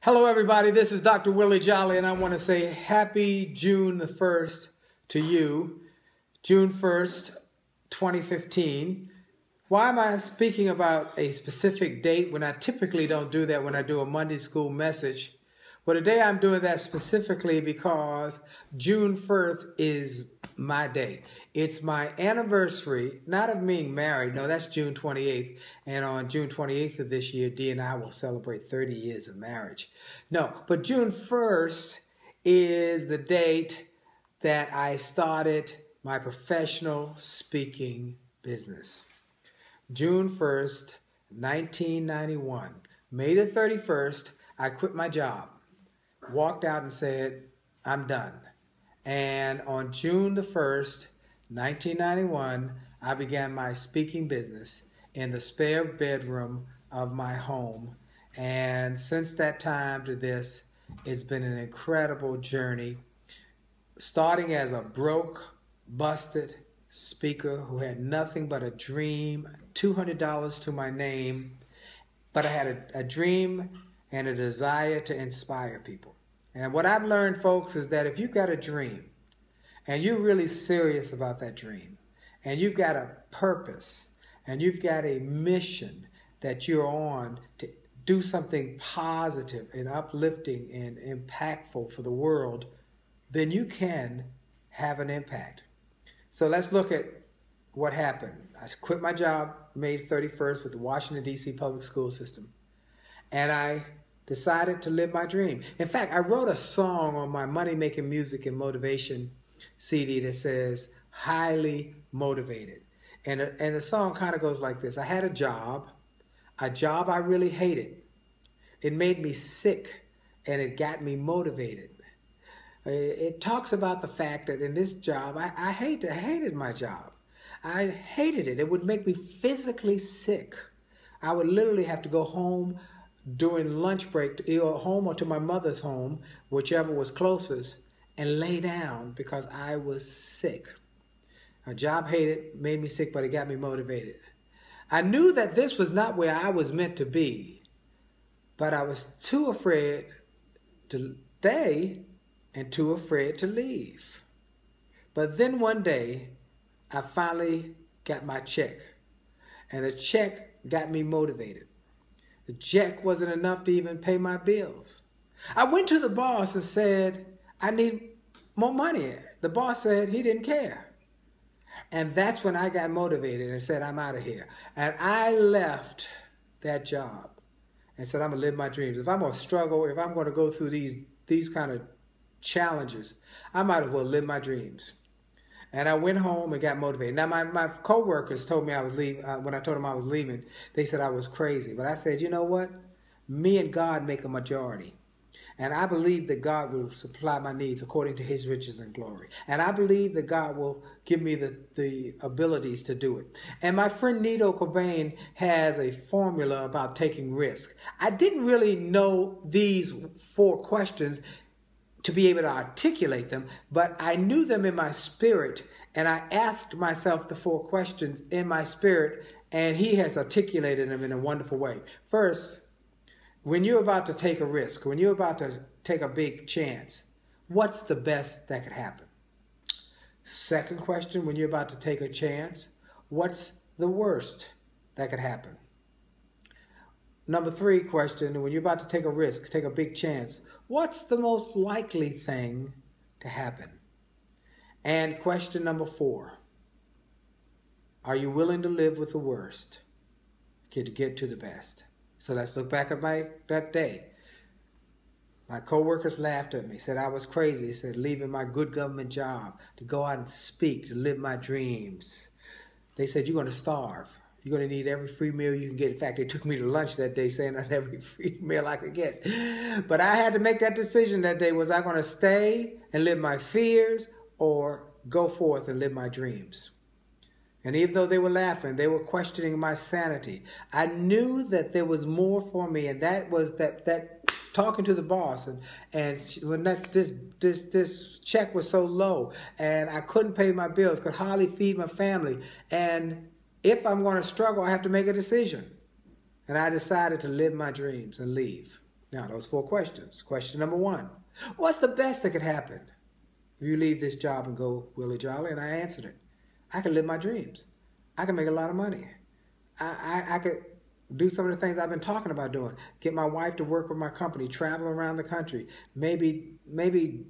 Hello, everybody. This is Dr. Willie Jolley, and I want to say happy June the 1st to you. June 1st, 2015. Why am I speaking about a specific date when I typically don't do that when I do a Monday school message? Well, today I'm doing that specifically because June 1st is my day. It's my anniversary, not of being married. No, that's June 28th. And on June 28th of this year, Dee and I will celebrate 30 years of marriage. No, but June 1st is the date that I started my professional speaking business. June 1st, 1991. May the 31st, I quit my job, walked out and said, I'm done. And on June the 1st, 1991, I began my speaking business in the spare bedroom of my home. And since that time to this, it's been an incredible journey, starting as a broke, busted speaker who had nothing but a dream, $200 to my name, but I had a dream and a desire to inspire people. And what I've learned, folks, is that if you've got a dream and you're really serious about that dream and you've got a purpose and you've got a mission that you're on to do something positive and uplifting and impactful for the world, then you can have an impact. So let's look at what happened. I quit my job May 31st with the Washington, D.C. public school system. And I decided to live my dream. In fact, I wrote a song on my Money Making Music and Motivation CD that says, Highly Motivated. And the song kind of goes like this. I had a job I really hated. It made me sick and it got me motivated. It talks about the fact that in this job, I hated my job. I hated it. It would make me physically sick. I would literally have to go home during lunch break, to home or to my mother's home, whichever was closest, and lay down because I was sick. A job hated, made me sick, but it got me motivated. I knew that this was not where I was meant to be, but I was too afraid to stay and too afraid to leave. But then one day, I finally got my check, and the check got me motivated. The check wasn't enough to even pay my bills. I went to the boss and said, I need more money. The boss said he didn't care. And that's when I got motivated and said, I'm out of here. And I left that job and said, I'm going to live my dreams. If I'm going to struggle, if I'm going to go through these kind of challenges, I might as well live my dreams. And I went home and got motivated. Now, my co-workers told me I was leaving. When I told them I was leaving, they said I was crazy. But I said, you know what? Me and God make a majority. And I believe that God will supply my needs according to his riches and glory. And I believe that God will give me the abilities to do it. And my friend Nito Cobain has a formula about taking risks. I didn't really know these 4 questions to be able to articulate them, but I knew them in my spirit, and I asked myself the 4 questions in my spirit, and he has articulated them in a wonderful way. First, when you're about to take a risk, when you're about to take a big chance, what's the best that could happen? Second question, when you're about to take a chance, what's the worst that could happen? Number 3 question, when you're about to take a risk, take a big chance, what's the most likely thing to happen? And question number 4, are you willing to live with the worst to get to the best? So let's look back at that day. My co-workers laughed at me, said I was crazy, said leaving my good government job to go out and speak, to live my dreams. They said, you're going to starve. You're going to need every free meal you can get. In fact, they took me to lunch that day saying that every free meal I could get. But I had to make that decision that day. Was I going to stay and live my fears or go forth and live my dreams? And even though they were laughing, they were questioning my sanity. I knew that there was more for me, and that was that talking to the boss, and when this check was so low, and I couldn't pay my bills, could hardly feed my family, and if I'm going to struggle, I have to make a decision. And I decided to live my dreams and leave. Now, those 4 questions. Question number 1, what's the best that could happen if you leave this job and go Willie Jolley? And I answered it. I can live my dreams. I can make a lot of money. I could do some of the things I've been talking about doing. Get my wife to work with my company, travel around the country, maybe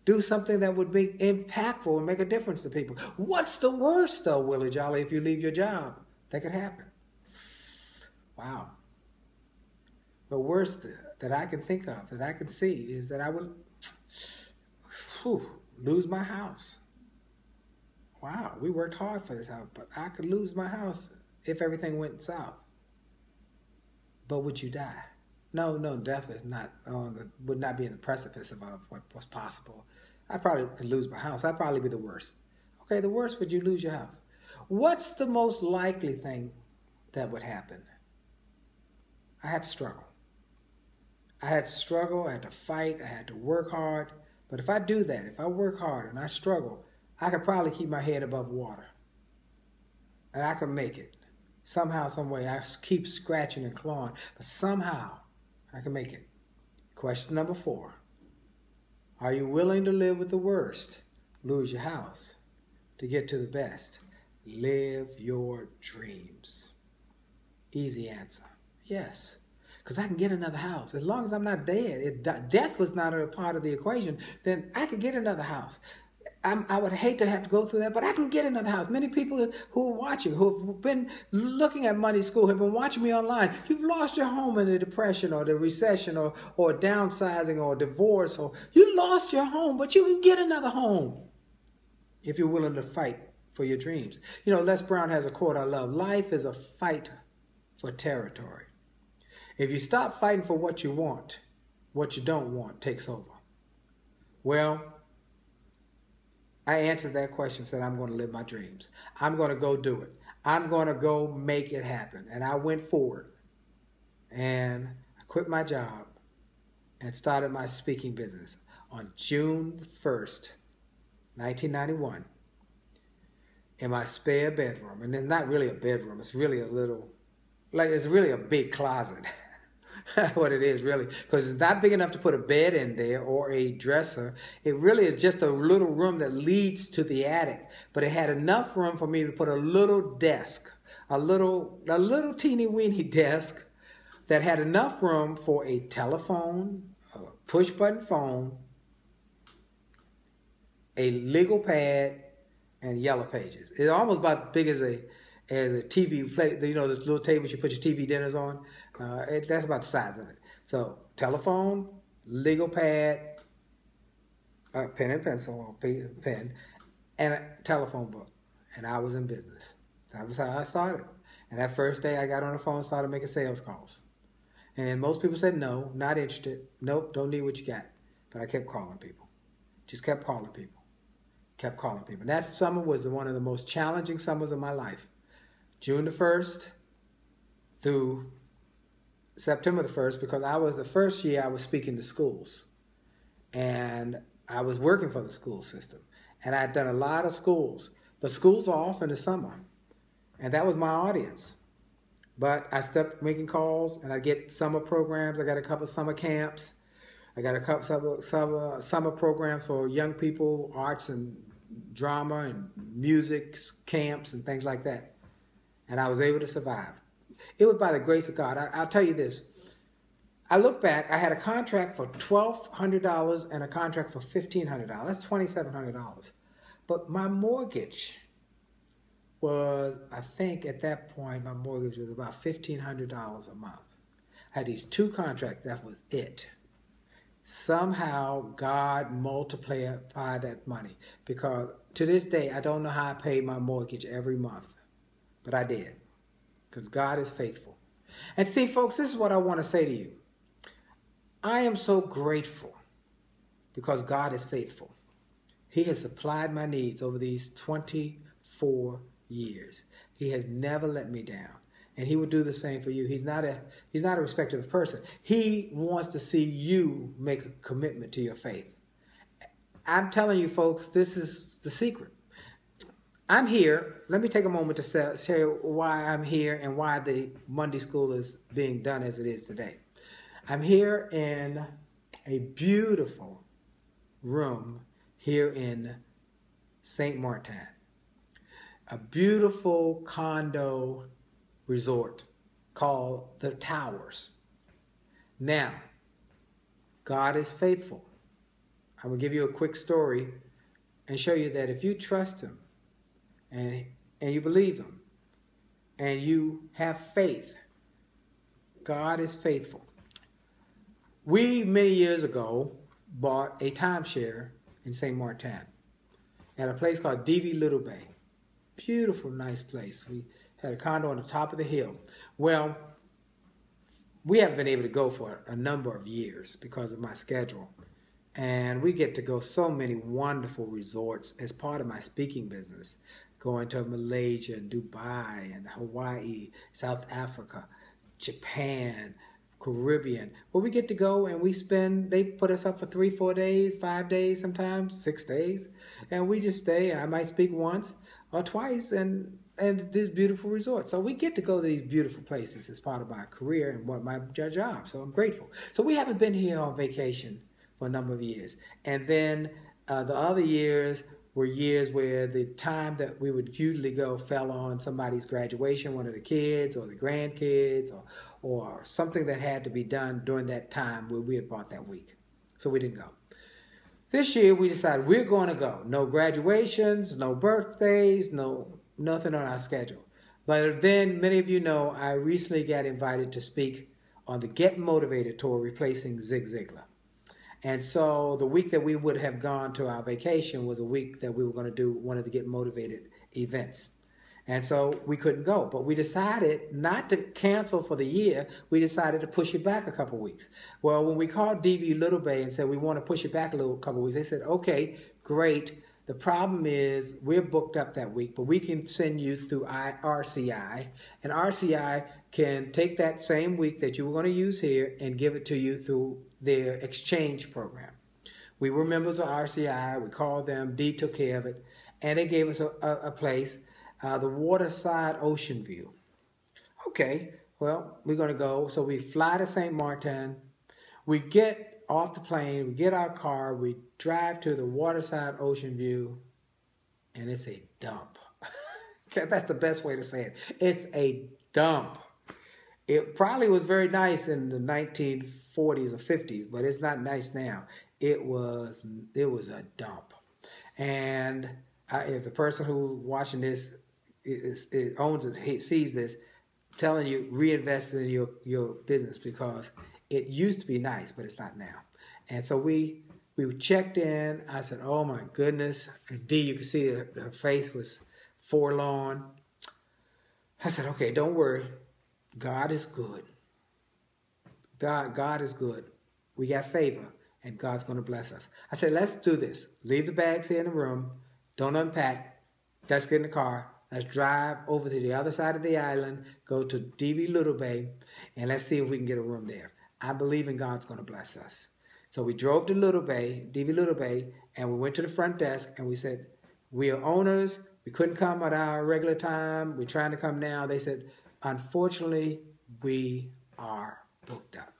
do something that would be impactful and make a difference to people. What's the worst, though, Willie Jolley, if you leave your job that could happen? Wow. The worst that I can think of, that I can see, is that I would lose my house. Wow, we worked hard for this house, but I could lose my house if everything went south. But would you die? No, death is not would not be in the precipice of what was possible. I probably could lose my house. That'd probably be the worst. Okay, the worst, would you lose your house? What's the most likely thing that would happen? I had to struggle. I had to struggle, I had to fight, I had to work hard. But if I do that, if I work hard and I struggle, I could probably keep my head above water. And I can make it. Somehow, some way, I keep scratching and clawing, but somehow I can make it. Question number 4. Are you willing to live with the worst, lose your house, to get to the best? Live your dreams. Easy answer. Yes. Because I can get another house. As long as I'm not dead, if death was not a part of the equation, then I could get another house. I would hate to have to go through that, but I can get another house. Many people who are watching, who have been looking at Money School, have been watching me online. You've lost your home in the depression or the recession or downsizing or divorce, or you lost your home, but you can get another home if you're willing to fight for your dreams. You know, Les Brown has a quote I love: life is a fight for territory. If you stop fighting for what you want, what you don't want takes over. Well, I answered that question, said I'm going to live my dreams. I'm going to go do it. I'm going to go make it happen. And I went forward. And I quit my job and started my speaking business on June 1st, 1991, in my spare bedroom. And it's not really a bedroom. It's really it's really a big closet. What it is, really, because it's not big enough to put a bed in there or a dresser. It really is just a little room that leads to the attic, but it had enough room for me to put a little desk, a little teeny weeny desk that had enough room for a telephone, a push button phone, a legal pad, and yellow pages. It's almost about as big as a TV plate, you know, the little tables you put your TV dinners on. That's about the size of it. So, telephone, legal pad, pen and pencil, or pen, and a telephone book. And I was in business. That was how I started. And that first day I got on the phone and started making sales calls. And most people said, no, not interested. Nope, don't need what you got. But I kept calling people. Just kept calling people. Kept calling people. And that summer was one of the most challenging summers of my life. June the 1st through September the 1st, because I was the first year I was speaking to schools. And I was working for the school system. And I had done a lot of schools. But schools are off in the summer. And that was my audience. But I stopped making calls, and I get summer programs. I got a couple of summer camps. I got a couple summer programs for young people, arts and drama and music camps and things like that. And I was able to survive. It was by the grace of God. I'll tell you this. I look back, I had a contract for $1,200 and a contract for $1,500. That's $2,700. But my mortgage was, I think at that point, my mortgage was about $1,500 a month. I had these 2 contracts, that was it. Somehow God multiplied that money, because to this day, I don't know how I paid my mortgage every month, but I did, because God is faithful. And see, folks, this is what I want to say to you. I am so grateful because God is faithful. He has supplied my needs over these 24 years. He has never let me down. And he would do the same for you. He's not a respecter of person. He wants to see you make a commitment to your faith. I'm telling you, folks, this is the secret. I'm here. Let me take a moment to share why I'm here and why the Monday School is being done as it is today. I'm here in a beautiful room here in St. Martin, a beautiful condo resort called the Towers. Now, God is faithful. I will give you a quick story and show you that if you trust Him and you believe Him and you have faith, God is faithful. We, many years ago, bought a timeshare in St. Martin at a place called D.V. Little Bay. Beautiful, nice place. We had a condo on the top of the hill. Well, we haven't been able to go for a number of years because of my schedule. And we get to go so many wonderful resorts as part of my speaking business. Going to Malaysia and Dubai and Hawaii, South Africa, Japan, Caribbean. Well, we get to go and they put us up for 3, 4 days, 5 days sometimes, 6 days. And we just stay. I might speak once or twice and these beautiful resorts. So we get to go to these beautiful places as part of my career and my job. So I'm grateful. So we haven't been here on vacation for a number of years. And then the other years were years where the time that we would usually go fell on somebody's graduation, one of the kids or the grandkids or something that had to be done during that time where we had bought that week. So we didn't go. This year we decided we're going to go. No graduations, no birthdays, nothing on our schedule. But then many of you know I recently got invited to speak on the Get Motivated tour replacing Zig Ziglar. And so the week that we would have gone to our vacation was a week that we were going to do one of the Get Motivated events. And so we couldn't go. But we decided not to cancel for the year. We decided to push it back a couple weeks. Well, when we called D.V. Little Bay and said we want to push it back a couple weeks, they said, okay, great. The problem is we're booked up that week, but we can send you through RCI. And RCI can take that same week that you were going to use here and give it to you through their exchange program. We were members of RCI. We called them. Dee took care of it. And they gave us a place, the Waterside Ocean View. Okay, well, we're going to go. So we fly to St. Martin. We get off the plane. We get our car. We drive to the Waterside Ocean View. And it's a dump. That's the best way to say it. It's a dump. It probably was very nice in the 1940s or 50s, but it's not nice now. It was a dump. And if the person who's watching this owns it, sees this, I'm telling you, reinvest in your business because it used to be nice, but it's not now. And so we checked in. I said, oh my goodness. And Dee, you can see her face was forlorn. I said, okay, don't worry. God is good. God is good. We got favor, and God's going to bless us. I said, let's do this. Leave the bags here in the room. Don't unpack. Let's get in the car. Let's drive over to the other side of the island, go to D.V. Little Bay, and let's see if we can get a room there. I believe in God's going to bless us. So we drove to Little Bay, D.V. Little Bay, and we went to the front desk, and we said, we are owners. We couldn't come at our regular time. We're trying to come now. They said, unfortunately, we are booked up.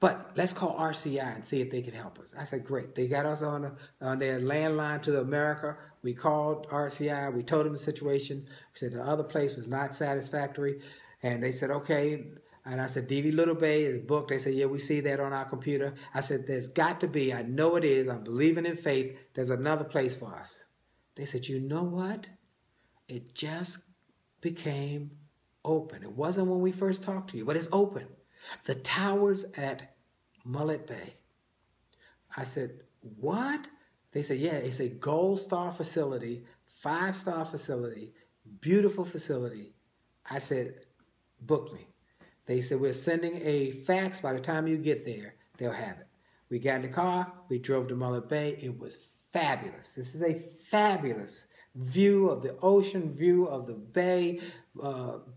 But let's call RCI and see if they can help us. I said, great. They got us on their landline to America. We called RCI. We told them the situation. We said the other place was not satisfactory. And they said, okay. And I said, D.V. Little Bay is booked. They said, yeah, we see that on our computer. I said, there's got to be. I know it is. I'm believing in faith. There's another place for us. They said, you know what? It just became open. It wasn't when we first talked to you, but it's open. The Towers at Mullet Bay. I said, what? They said, yeah, it's a gold star facility, 5-star facility, beautiful facility. I said, book me. They said, we're sending a fax. By the time you get there, they'll have it. We got in the car. We drove to Mullet Bay. It was fabulous. This is a fabulous view of the ocean, view of the bay,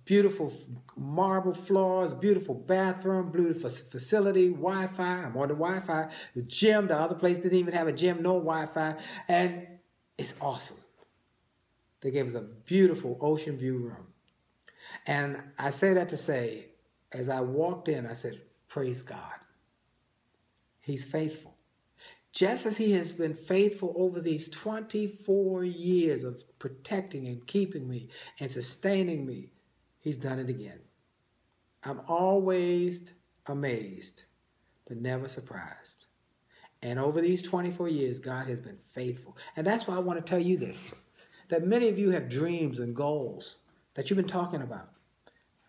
beautiful marble floors, beautiful bathroom, beautiful facility, Wi-Fi. I'm on the Wi-Fi. The gym, the other place didn't even have a gym, no Wi-Fi. And it's awesome. They gave us a beautiful ocean view room. And I say that to say, as I walked in, I said, Praise God. He's faithful. Just as he has been faithful over these 24 years of protecting and keeping me and sustaining me, he's done it again. I'm always amazed, but never surprised. And over these 24 years, God has been faithful. And that's why I want to tell you this, that many of you have dreams and goals that you've been talking about.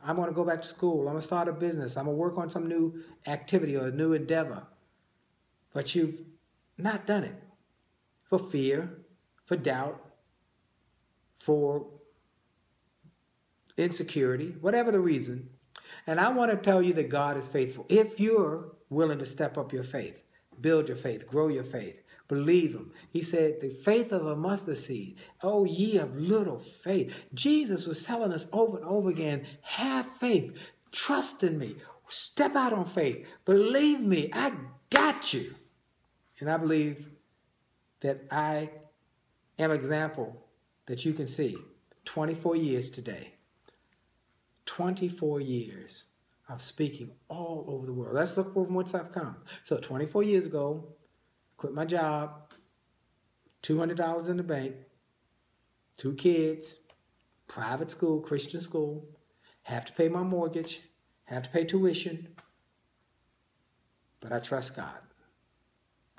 I'm going to go back to school. I'm going to start a business. I'm going to work on some new activity or a new endeavor. But you've not done it for fear, for doubt, for insecurity, whatever the reason. And I want to tell you that God is faithful. If you're willing to step up your faith, build your faith, grow your faith, believe him. He said, the faith of a mustard seed. Oh, ye of little faith. Jesus was telling us over and over again, have faith, trust in me, step out on faith, believe me, I got you. And I believe that I am an example that you can see. 24 years today. 24 years of speaking all over the world. Let's look from whence I've come. So 24 years ago, quit my job, $200 in the bank, 2 kids, private school, Christian school, have to pay my mortgage, have to pay tuition, but I trust God.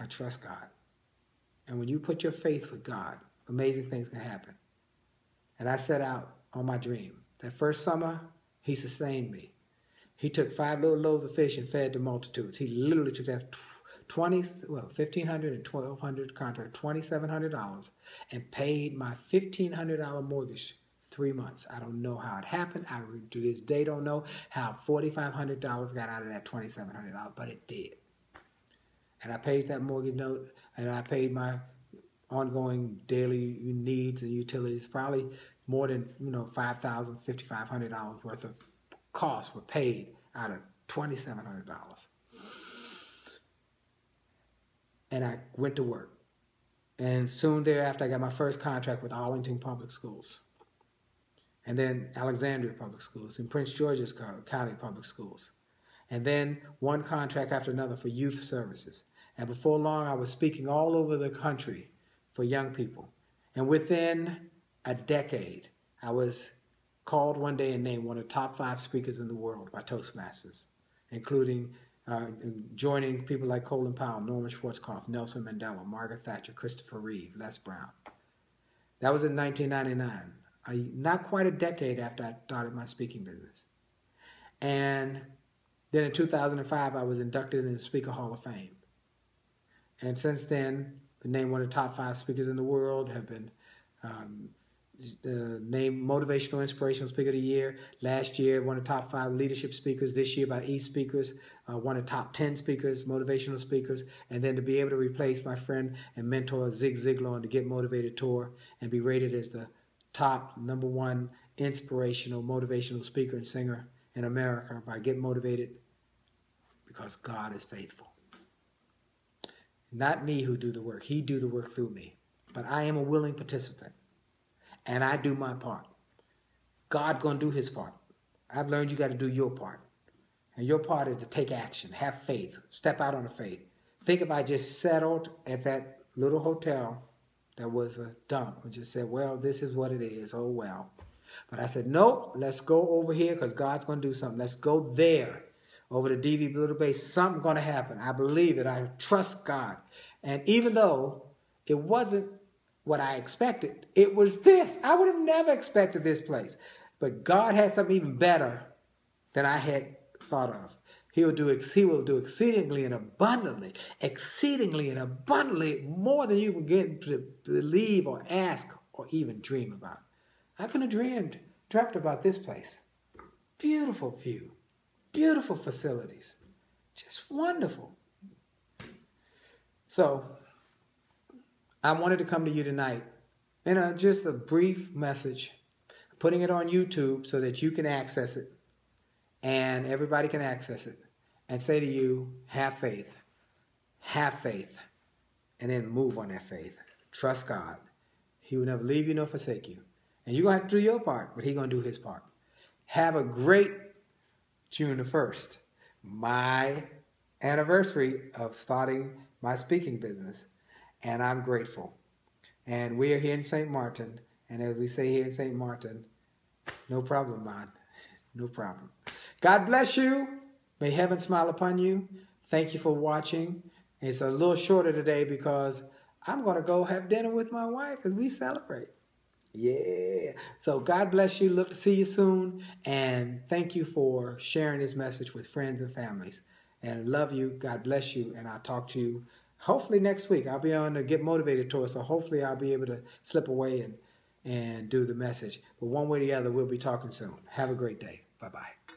I trust God. And when you put your faith with God, amazing things can happen. And I set out on my dream. That first summer, he sustained me. He took 5 little loaves of fish and fed the multitudes. He literally took that $1,500 and $1,200 contract, $2,700, and paid my $1,500 mortgage 3 months. I don't know how it happened. I to this day don't know how $4,500 got out of that $2,700, but it did. And I paid that mortgage note, and I paid my ongoing daily needs and utilities. Probably more than $5,000, $5,500 worth of costs were paid out of $2,700. And I went to work. And soon thereafter, I got my first contract with Arlington Public Schools. And then Alexandria Public Schools and Prince George's County Public Schools. And then one contract after another for youth services. And before long, I was speaking all over the country for young people. And within a decade, I was called one day and named one of the top 5 speakers in the world by Toastmasters, including joining people like Colin Powell, Norman Schwarzkopf, Nelson Mandela, Margaret Thatcher, Christopher Reeve, Les Brown. That was in 1999, not quite a decade after I started my speaking business. And then in 2005, I was inducted into the Speaker Hall of Fame. And since then, been named one of the top 5 speakers in the world, have been named Motivational Inspirational Speaker of the Year. Last year, one of the top 5 leadership speakers. This year by eSpeakers, one of the top 10 speakers, motivational speakers. And then to be able to replace my friend and mentor Zig Ziglar on the Get Motivated Tour and be rated as the top #1 inspirational, motivational speaker and singer in America by Get Motivated, because God is faithful. Not me who do the work. He do the work through me. But I am a willing participant. And I do my part. God gonna do his part. I've learned you got to do your part. And your part is to take action, have faith, step out on the faith. Think if I just settled at that little hotel that was a dump and just said, well, this is what it is, oh well. But I said, nope, let's go over here because God's going to do something. Let's go there. Over the DV Little Base, something's going to happen. I believe it. I trust God. And even though it wasn't what I expected, it was this. I would have never expected this place. But God had something even better than I had thought of. He will do exceedingly and abundantly, more than you can get to believe or ask or even dream about. I couldn't have dreamt about this place. Beautiful view. Beautiful facilities. Just wonderful. So, I wanted to come to you tonight in just a brief message, putting it on YouTube so that you can access it and everybody can access it, and say to you, have faith, and then move on that faith. Trust God. He will never leave you nor forsake you. And you're going to have to do your part, but he's going to do his part. Have a great June the 1st. my anniversary of starting my speaking business, and I'm grateful. And we are here in St. Martin, and as we say here in St. Martin, no problem, man. No problem. God bless you. May heaven smile upon you. Thank you for watching. It's a little shorter today because I'm going to go have dinner with my wife as we celebrate. Yeah. So God bless you. Look to see you soon. And thank you for sharing this message with friends and families. And love you. God bless you. And I'll talk to you hopefully next week. I'll be on the Get Motivated tour. So hopefully I'll be able to slip away and do the message. But one way or the other, we'll be talking soon. Have a great day. Bye-bye.